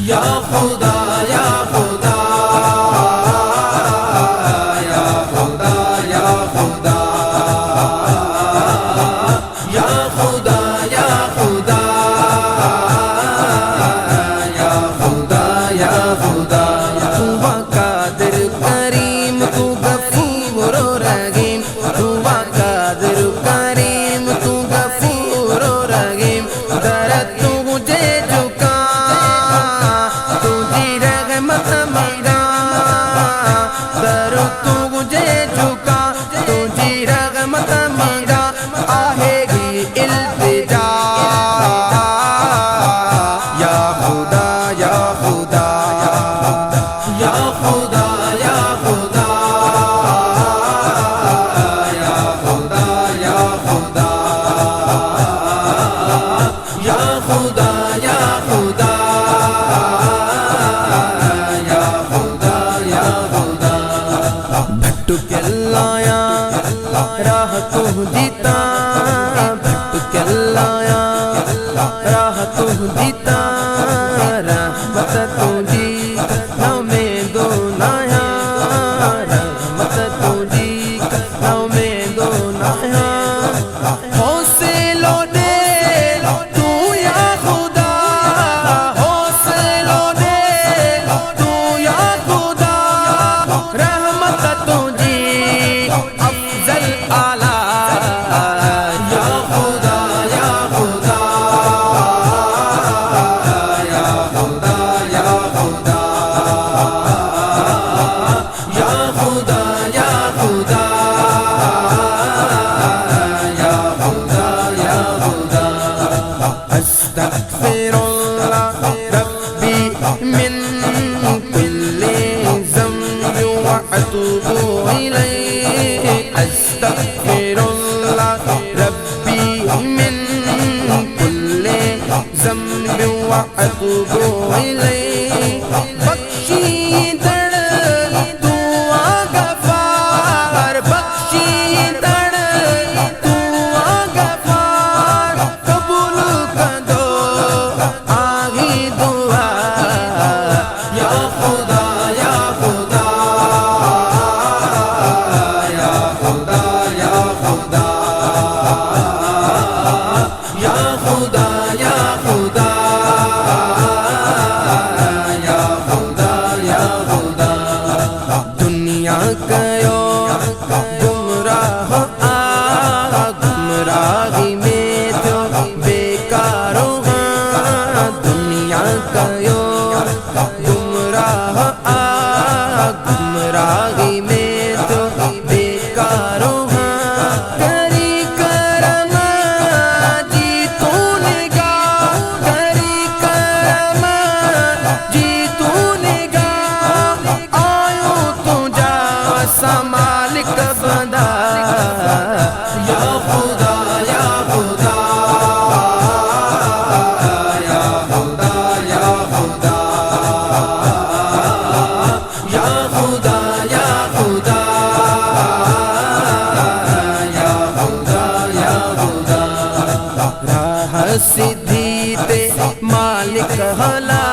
یا خدا یا خدا یا خدا یا خدا یا خدا یا خدا یا خدا یا خدا تو قادر کریم تو غفور و رحیم تو قادر کریم تو غفور و رحیم درد تجھے جھکا تجھی رحمت منگا درد تجھے جھکا تجھی رحمت منگا آہے گی التجا یا خدا یا خدا یا خدا یا خدا یا خدا یا خدا یا خدا یا خدا یا خدا یا خدا بھٹ کے لایا راہ تو دیتا بھٹ کے لایا راہ تو دیتا رحمت تجھی نو میں دو نایا رحمت تجھی نو میں دو نایا حوصلوں دے تو یا خدا حوصلوں دے تو یا خدا رحمت تجھی افضل اعلی یا خدا یا خدا یا خدا یا خدا یا خدا یا خدا یا خدا یا خدا استغفر اللہ ربی من کل ذنب واتوب الیہ استغفر اللہ ربی من کل ذنب واتوب الیہ بخشی دڑ تو غفار بخشی دڑ تو غفار قبول کر دو آگی دعا یا خدا یا خدا یا خدا یا خدا یا خدا یا خدا یا خدا یا خدا دنیا کہو گمراہ گمراہی میں جو بیکار ہاں دنیا کہو گمراہ گمراہی میں جو بیکار ہاں کری کرم جی تو نگاہ کری کرم جی تو نگاہ آیو تجھا سمالک بندہ یا خدا یا خدا یا خدا یا خدا یا خدا یا خدا یا خدا یا خدا راہ سیدھی تے مالک حلا